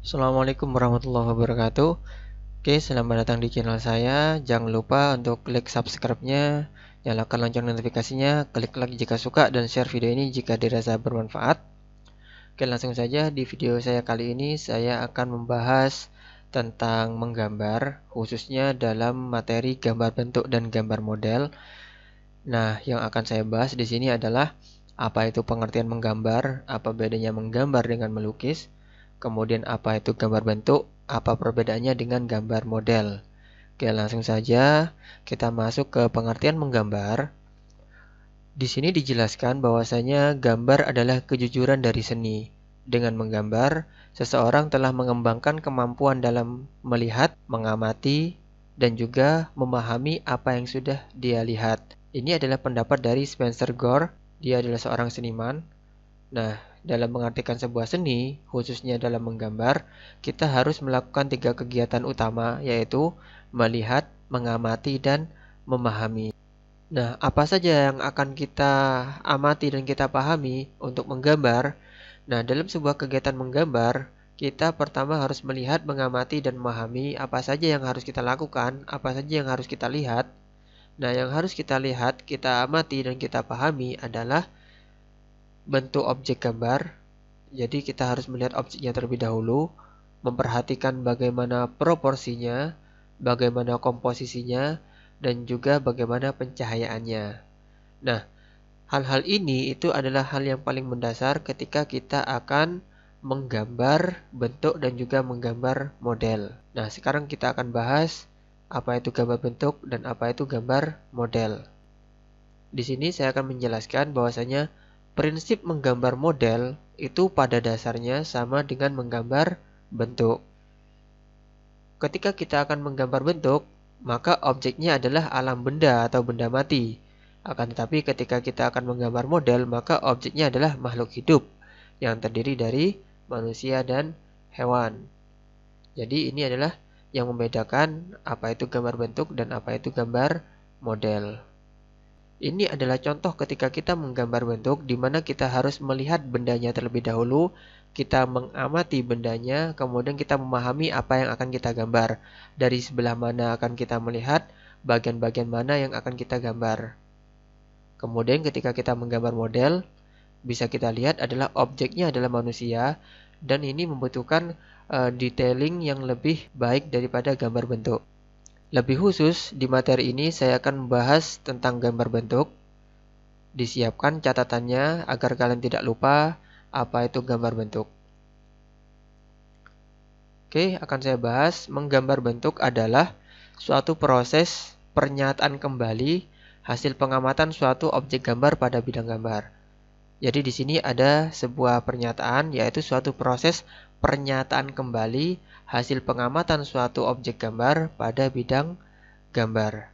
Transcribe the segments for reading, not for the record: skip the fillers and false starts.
Assalamualaikum warahmatullahi wabarakatuh. Oke, selamat datang di channel saya. Jangan lupa untuk klik subscribe-nya, nyalakan lonceng notifikasinya, klik like jika suka, dan share video ini jika dirasa bermanfaat. Oke, langsung saja di video saya kali ini saya akan membahas tentang menggambar, khususnya dalam materi gambar bentuk dan gambar model. Nah, yang akan saya bahas di sini adalah apa itu pengertian menggambar, apa bedanya menggambar dengan melukis, kemudian apa itu gambar bentuk, apa perbedaannya dengan gambar model. Oke, langsung saja kita masuk ke pengertian menggambar. Di sini dijelaskan bahwasanya gambar adalah kejujuran dari seni. Dengan menggambar, seseorang telah mengembangkan kemampuan dalam melihat, mengamati, dan juga memahami apa yang sudah dia lihat. Ini adalah pendapat dari Spencer Gore. Dia adalah seorang seniman. Nah, dalam mengartikan sebuah seni, khususnya dalam menggambar, kita harus melakukan 3 kegiatan utama, yaitu melihat, mengamati, dan memahami. Nah, apa saja yang akan kita amati dan kita pahami untuk menggambar? Nah, dalam sebuah kegiatan menggambar, kita pertama harus melihat, mengamati, dan memahami apa saja yang harus kita lakukan, apa saja yang harus kita lihat. Nah, yang harus kita lihat, kita amati, dan kita pahami adalah bentuk objek gambar. Jadi kita harus melihat objeknya terlebih dahulu, memperhatikan bagaimana proporsinya, bagaimana komposisinya, dan juga bagaimana pencahayaannya. Nah, hal-hal ini itu adalah hal yang paling mendasar ketika kita akan menggambar bentuk dan juga menggambar model. Nah, sekarang kita akan bahas apa itu gambar bentuk dan apa itu gambar model. Di sini saya akan menjelaskan bahwasanya prinsip menggambar model itu pada dasarnya sama dengan menggambar bentuk. Ketika kita akan menggambar bentuk, maka objeknya adalah alam benda atau benda mati. Akan tetapi ketika kita akan menggambar model, maka objeknya adalah makhluk hidup yang terdiri dari manusia dan hewan. Jadi ini adalah yang membedakan apa itu gambar bentuk dan apa itu gambar model. Ini adalah contoh ketika kita menggambar bentuk di mana kita harus melihat bendanya terlebih dahulu, kita mengamati bendanya, kemudian kita memahami apa yang akan kita gambar. Dari sebelah mana akan kita melihat, bagian-bagian mana yang akan kita gambar. Kemudian ketika kita menggambar model, bisa kita lihat adalah objeknya adalah manusia, dan ini membutuhkan detailing yang lebih baik daripada gambar bentuk. Lebih khusus, di materi ini saya akan membahas tentang gambar bentuk. Disiapkan catatannya agar kalian tidak lupa apa itu gambar bentuk. Oke, akan saya bahas. Menggambar bentuk adalah suatu proses pernyataan kembali hasil pengamatan suatu objek gambar pada bidang gambar. Jadi di sini ada sebuah pernyataan, yaitu suatu proses pernyataan kembali hasil pengamatan suatu objek gambar pada bidang gambar.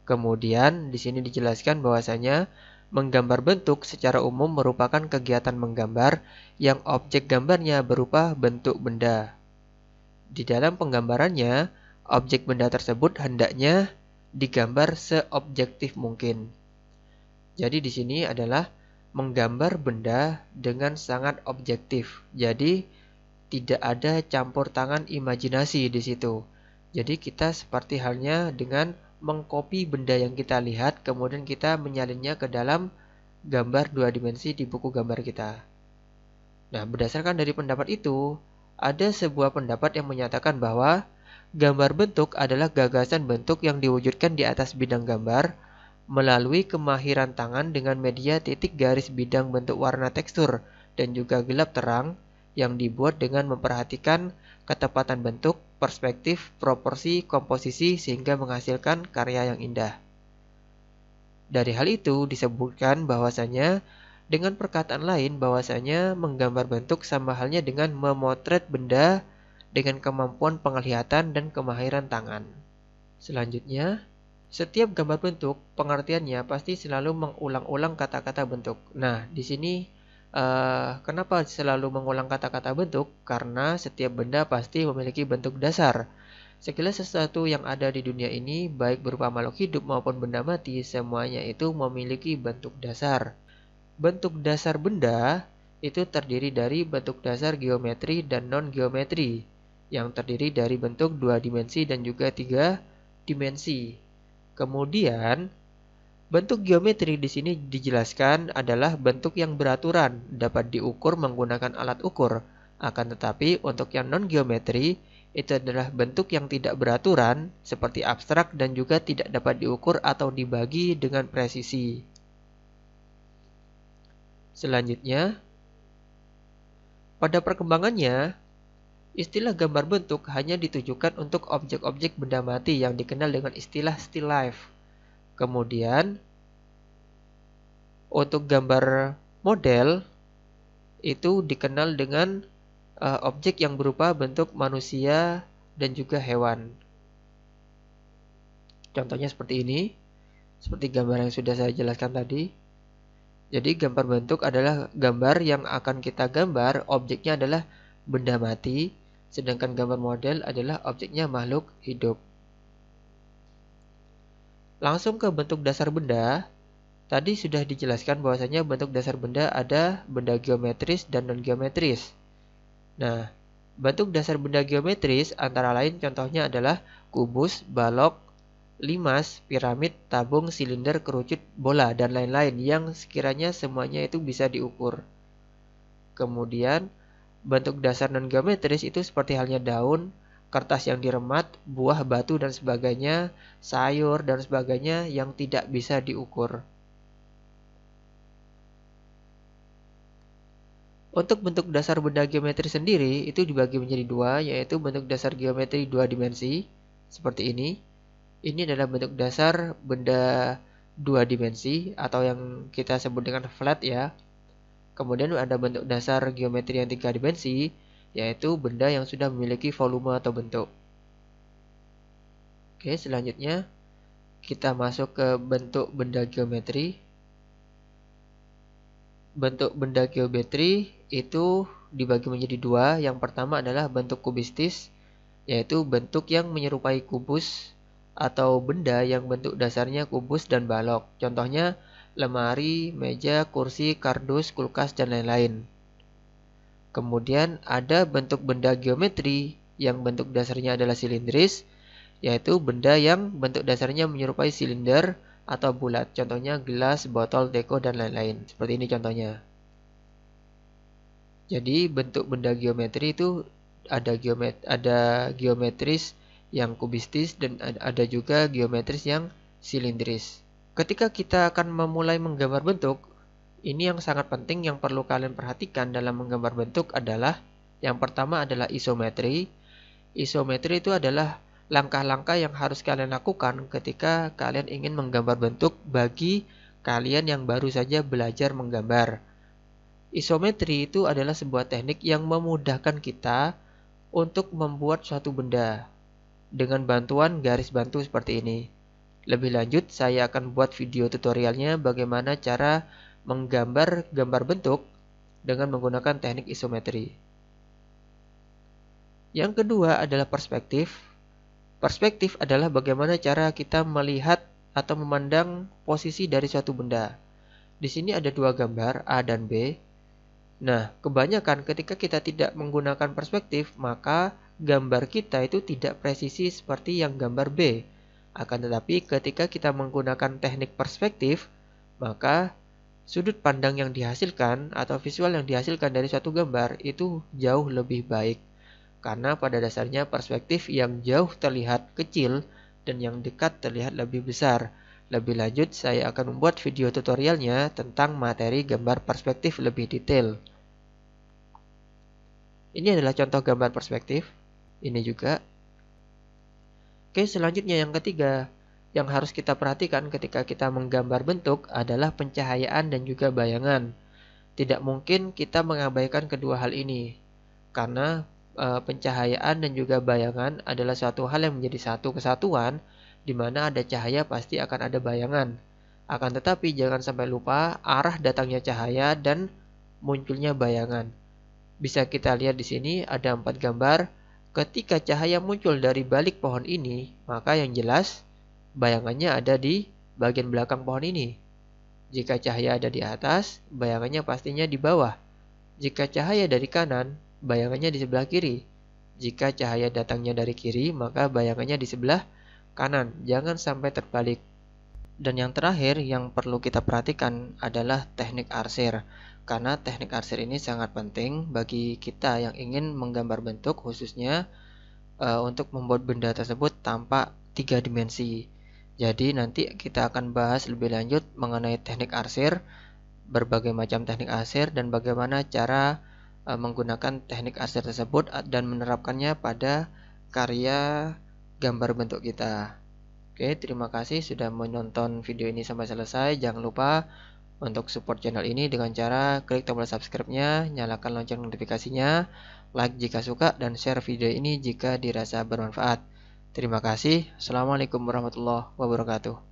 Kemudian di sini dijelaskan bahwasanya menggambar bentuk secara umum merupakan kegiatan menggambar yang objek gambarnya berupa bentuk benda. Di dalam penggambarannya, objek benda tersebut hendaknya digambar seobjektif mungkin. Jadi di sini adalah menggambar benda dengan sangat objektif. Jadi tidak ada campur tangan imajinasi di situ. Jadi kita seperti halnya dengan mengcopy benda yang kita lihat, kemudian kita menyalinnya ke dalam gambar 2 dimensi di buku gambar kita. Nah, berdasarkan dari pendapat itu, ada sebuah pendapat yang menyatakan bahwa gambar bentuk adalah gagasan bentuk yang diwujudkan di atas bidang gambar melalui kemahiran tangan dengan media titik garis bidang bentuk warna tekstur dan juga gelap terang yang dibuat dengan memperhatikan ketepatan bentuk, perspektif, proporsi, komposisi sehingga menghasilkan karya yang indah. Dari hal itu disebutkan bahwasanya dengan perkataan lain bahwasanya menggambar bentuk sama halnya dengan memotret benda dengan kemampuan penglihatan dan kemahiran tangan. Selanjutnya, setiap gambar bentuk, pengertiannya pasti selalu mengulang-ulang kata-kata bentuk. Nah, di sini kenapa selalu mengulang kata-kata bentuk? Karena setiap benda pasti memiliki bentuk dasar. Segala sesuatu yang ada di dunia ini, baik berupa makhluk hidup maupun benda mati, semuanya itu memiliki bentuk dasar. Bentuk dasar benda itu terdiri dari bentuk dasar geometri dan non-geometri, yang terdiri dari bentuk 2 dimensi dan juga 3 dimensi. Kemudian, bentuk geometri di sini dijelaskan adalah bentuk yang beraturan, dapat diukur menggunakan alat ukur. Akan tetapi, untuk yang non-geometri, itu adalah bentuk yang tidak beraturan, seperti abstrak dan juga tidak dapat diukur atau dibagi dengan presisi. Selanjutnya, pada perkembangannya, istilah gambar bentuk hanya ditujukan untuk objek-objek benda mati yang dikenal dengan istilah still life. Kemudian, untuk gambar model itu dikenal dengan objek yang berupa bentuk manusia dan juga hewan. Contohnya seperti ini, seperti gambar yang sudah saya jelaskan tadi. Jadi gambar bentuk adalah gambar yang akan kita gambar, objeknya adalah benda mati, sedangkan gambar model adalah objeknya makhluk hidup. Langsung ke bentuk dasar benda, tadi sudah dijelaskan bahwasanya bentuk dasar benda ada benda geometris dan non-geometris. Nah, bentuk dasar benda geometris antara lain contohnya adalah kubus, balok, limas, piramid, tabung, silinder, kerucut, bola, dan lain-lain yang sekiranya semuanya itu bisa diukur. Kemudian, bentuk dasar non-geometris itu seperti halnya daun, kertas yang diremat, buah, batu, dan sebagainya, sayur, dan sebagainya yang tidak bisa diukur. Untuk bentuk dasar benda geometri sendiri itu dibagi menjadi dua, yaitu bentuk dasar geometri 2 dimensi, seperti ini. Ini adalah bentuk dasar benda 2 dimensi atau yang kita sebut dengan flat ya. Kemudian ada bentuk dasar geometri yang 3 dimensi, yaitu benda yang sudah memiliki volume atau bentuk. Oke, selanjutnya kita masuk ke bentuk benda geometri. Bentuk benda geometri itu dibagi menjadi dua. Yang pertama adalah bentuk kubistis, yaitu bentuk yang menyerupai kubus atau benda yang bentuk dasarnya kubus dan balok. Contohnya lemari, meja, kursi, kardus, kulkas, dan lain-lain. Kemudian ada bentuk benda geometri yang bentuk dasarnya adalah silindris, yaitu benda yang bentuk dasarnya menyerupai silinder atau bulat. Contohnya gelas, botol, teko, dan lain-lain. Seperti ini contohnya. Jadi bentuk benda geometri itu ada geometris yang kubistis dan ada juga geometris yang silindris. Ketika kita akan memulai menggambar bentuk, ini yang sangat penting yang perlu kalian perhatikan dalam menggambar bentuk adalah yang pertama adalah isometri. Isometri itu adalah langkah-langkah yang harus kalian lakukan ketika kalian ingin menggambar bentuk bagi kalian yang baru saja belajar menggambar. Isometri itu adalah sebuah teknik yang memudahkan kita untuk membuat suatu benda dengan bantuan garis bantu seperti ini. Lebih lanjut, saya akan buat video tutorialnya bagaimana cara menggambar gambar bentuk dengan menggunakan teknik isometri. Yang kedua adalah perspektif. Perspektif adalah bagaimana cara kita melihat atau memandang posisi dari suatu benda. Di sini ada dua gambar, A dan B. Nah, kebanyakan ketika kita tidak menggunakan perspektif, maka gambar kita itu tidak presisi seperti yang gambar B. Akan tetapi ketika kita menggunakan teknik perspektif, maka sudut pandang yang dihasilkan atau visual yang dihasilkan dari suatu gambar itu jauh lebih baik. Karena pada dasarnya perspektif yang jauh terlihat kecil dan yang dekat terlihat lebih besar. Lebih lanjut, saya akan membuat video tutorialnya tentang materi gambar perspektif lebih detail. Ini adalah contoh gambar perspektif. Ini juga. Oke, selanjutnya yang ketiga, yang harus kita perhatikan ketika kita menggambar bentuk adalah pencahayaan dan juga bayangan. Tidak mungkin kita mengabaikan kedua hal ini, karena pencahayaan dan juga bayangan adalah suatu hal yang menjadi satu kesatuan, di mana ada cahaya pasti akan ada bayangan. Akan tetapi jangan sampai lupa arah datangnya cahaya dan munculnya bayangan. Bisa kita lihat di sini ada 4 gambar. Ketika cahaya muncul dari balik pohon ini, maka yang jelas bayangannya ada di bagian belakang pohon ini. Jika cahaya ada di atas, bayangannya pastinya di bawah. Jika cahaya dari kanan, bayangannya di sebelah kiri. Jika cahaya datangnya dari kiri, maka bayangannya di sebelah kanan. Jangan sampai terbalik. Dan yang terakhir yang perlu kita perhatikan adalah teknik arsir. Karena teknik arsir ini sangat penting bagi kita yang ingin menggambar bentuk, khususnya untuk membuat benda tersebut tanpa 3 dimensi. Jadi nanti kita akan bahas lebih lanjut mengenai teknik arsir, berbagai macam teknik arsir, dan bagaimana cara menggunakan teknik arsir tersebut dan menerapkannya pada karya gambar bentuk kita. Oke, terima kasih sudah menonton video ini sampai selesai. Jangan lupa untuk support channel ini dengan cara klik tombol subscribe-nya, nyalakan lonceng notifikasinya, like jika suka, dan share video ini jika dirasa bermanfaat. Terima kasih. Assalamualaikum warahmatullahi wabarakatuh.